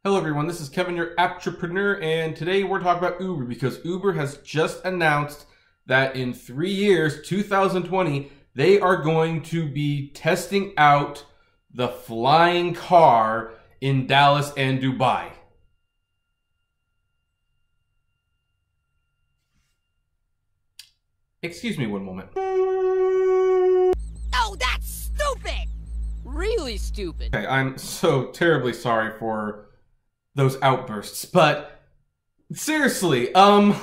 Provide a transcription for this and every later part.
Hello everyone, this is Kevin, your entrepreneur, and today we're talking about Uber because Uber has just announced that in 3 years, 2020, they are going to be testing out the flying car in Dallas and Dubai. Excuse me one moment. Oh, that's stupid! Really stupid. Okay, I'm so terribly sorry for those outbursts, but seriously, I've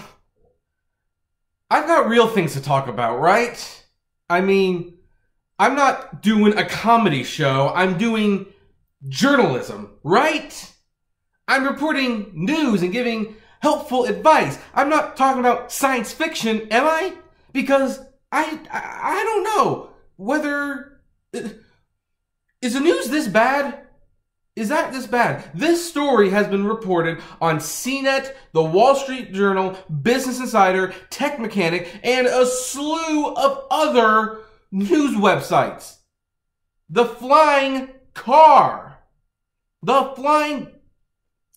got real things to talk about, right? I mean, I'm not doing a comedy show, I'm doing journalism, right? I'm reporting news and giving helpful advice. I'm not talking about science fiction, am I? Because I don't know whether... Is the news this bad? Is that this bad? This story has been reported on CNET, The Wall Street Journal, Business Insider, Tech Mechanic, and a slew of other news websites. The flying car. The flying...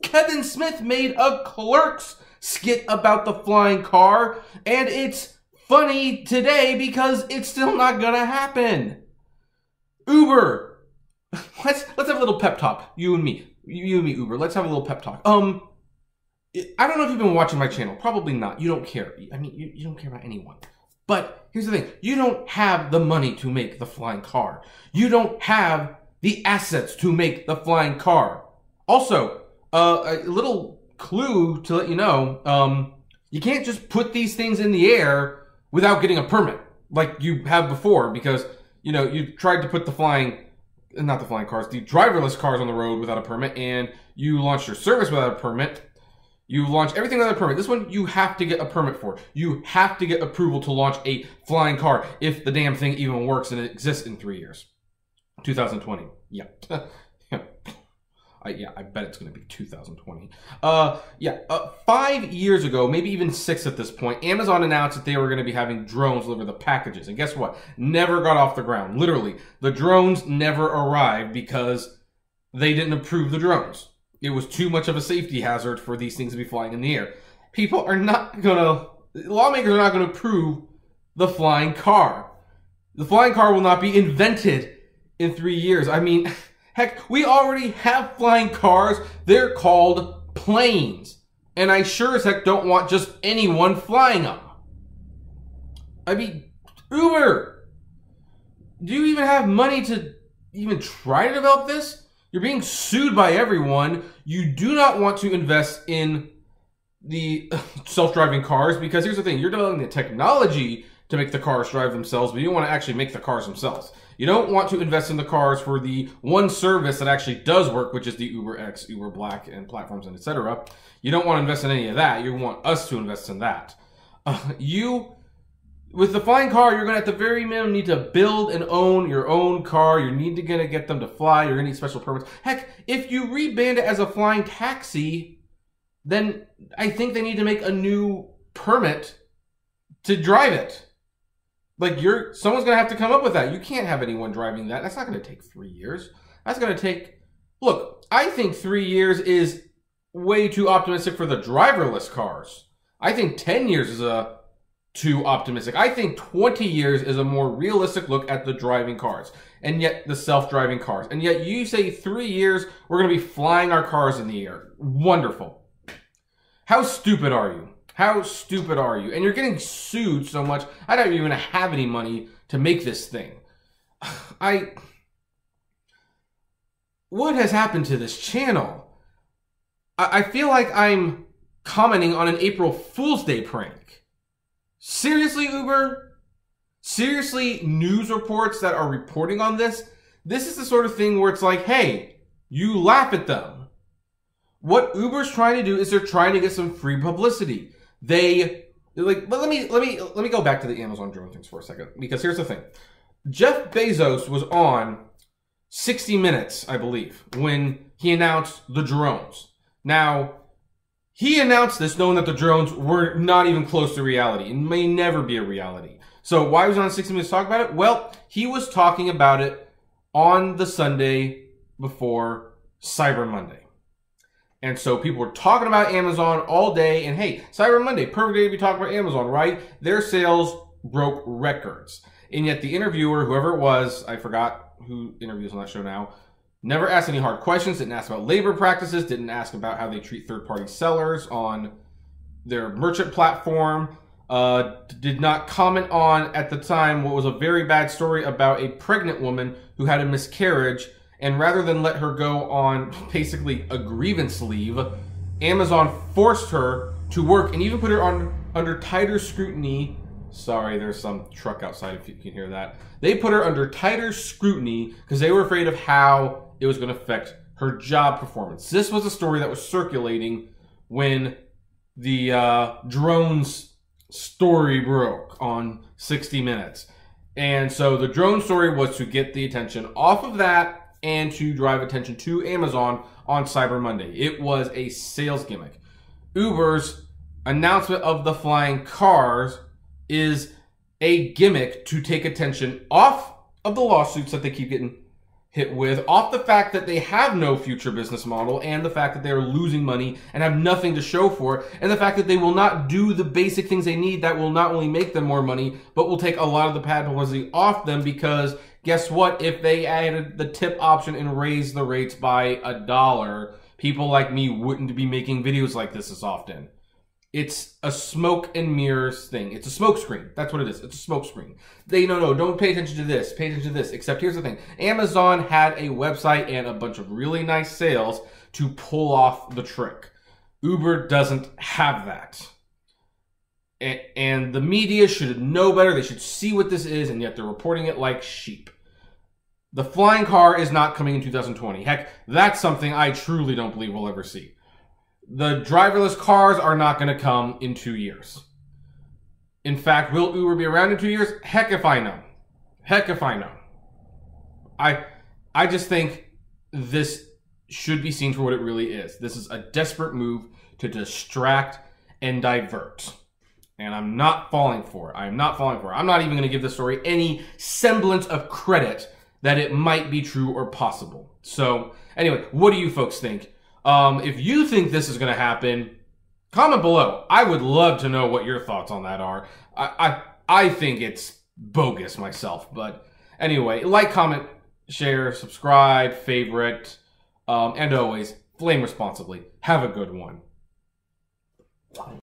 Kevin Smith made a Clerks skit about the flying car, and it's funny today because it's still not gonna happen. Uber. Let's have a little pep talk. You and me, Uber. Let's have a little pep talk. I don't know if you've been watching my channel. Probably not. You don't care. I mean, you don't care about anyone. But here's the thing. You don't have the money to make the flying car. You don't have the assets to make the flying car. Also, a little clue to let you know, you can't just put these things in the air without getting a permit like you have before because, you know, you tried to put the driverless cars on the road without a permit, and you launched your service without a permit. You launched everything without a permit. This one, you have to get a permit for. You have to get approval to launch a flying car if the damn thing even works and it exists in 3 years. 2020. Yeah. I bet it's going to be 2020. 5 years ago, maybe even 6 at this point, Amazon announced that they were going to be having drones deliver the packages. And guess what? Never got off the ground. Literally, the drones never arrived because they didn't approve the drones. It was too much of a safety hazard for these things to be flying in the air. Lawmakers are not going to approve the flying car. The flying car will not be invented in 3 years. I mean... Heck, we already have flying cars. They're called planes. And I sure as heck don't want just anyone flying them. I mean, Uber, do you even have money to even try to develop this? You're being sued by everyone. You do not want to invest in the self-driving cars because here's the thing. You're developing the technology to make the cars drive themselves, but you don't want to actually make the cars themselves. You don't want to invest in the cars for the one service that actually does work, which is the Uber X, Uber Black, and platforms, and etc. You don't want to invest in any of that. You want us to invest in that. With the flying car, you're going to, at the very minimum, need to build and own your own car. You're going to get them to fly. You're going to need special permits. Heck, if you rebrand it as a flying taxi, then I think they need to make a new permit to drive it. Like, someone's going to have to come up with that. You can't have anyone driving that. That's not going to take 3 years. That's going to take... Look, I think 3 years is way too optimistic for the driverless cars. I think 10 years is too optimistic. I think 20 years is a more realistic look at the driving cars. And yet, the self-driving cars. And yet, you say 3 years, we're going to be flying our cars in the air. Wonderful. How stupid are you? How stupid are you? And you're getting sued so much, I don't even have any money to make this thing. What has happened to this channel? I feel like I'm commenting on an April Fool's Day prank. Seriously, Uber? Seriously, news reports that are reporting on this? This is the sort of thing where it's like, hey, you laugh at them. What Uber's trying to do is they're trying to get some free publicity. But let me go back to the Amazon drone things for a second, because here's the thing. Jeff Bezos was on 60 Minutes, I believe, when he announced the drones. Now, he announced this knowing that the drones were not even close to reality and may never be a reality. So why was he on 60 Minutes to talk about it? Well, he was talking about it on the Sunday before Cyber Monday. And so people were talking about Amazon all day. And hey, Cyber Monday, perfect day to be talking about Amazon, right? Their sales broke records. And yet the interviewer, whoever it was, I forgot who interviews on that show now, never asked any hard questions, didn't ask about labor practices, didn't ask about how they treat third-party sellers on their merchant platform, did not comment on, at the time, what was a very bad story about a pregnant woman who had a miscarriage, and rather than let her go on basically a grievance leave, Amazon forced her to work and even put her under tighter scrutiny. Sorry, there's some truck outside if you can hear that. They put her under tighter scrutiny because they were afraid of how it was going to affect her job performance. This was a story that was circulating when the drones story broke on 60 Minutes. And so the drone story was to get the attention off of that and to drive attention to Amazon on Cyber Monday. It was a sales gimmick. Uber's announcement of the flying cars is a gimmick to take attention off of the lawsuits that they keep getting hit with, off the fact that they have no future business model, and the fact that they are losing money and have nothing to show for it, and the fact that they will not do the basic things they need that will not only make them more money, but will take a lot of the bad publicity off them, because guess what? If they added the tip option and raised the rates by $1, people like me wouldn't be making videos like this as often. It's a smoke and mirrors thing. It's a smoke screen. That's what it is. It's a smoke screen. No, don't pay attention to this. Pay attention to this. Except here's the thing. Amazon had a website and a bunch of really nice sales to pull off the trick. Uber doesn't have that. And the media should know better. They should see what this is, and yet they're reporting it like sheep. The flying car is not coming in 2020. Heck, that's something I truly don't believe we'll ever see. The driverless cars are not going to come in 2 years. In fact, will Uber be around in 2 years? Heck if I know. Heck if I know. I just think this should be seen for what it really is. This is a desperate move to distract and divert. And I'm not falling for it. I'm not falling for it. I'm not even going to give this story any semblance of credit that it might be true or possible. So, anyway, what do you folks think? If you think this is going to happen, comment below. I would love to know what your thoughts on that are. I think it's bogus myself. But anyway, like, comment, share, subscribe, favorite, and always, flame responsibly. Have a good one.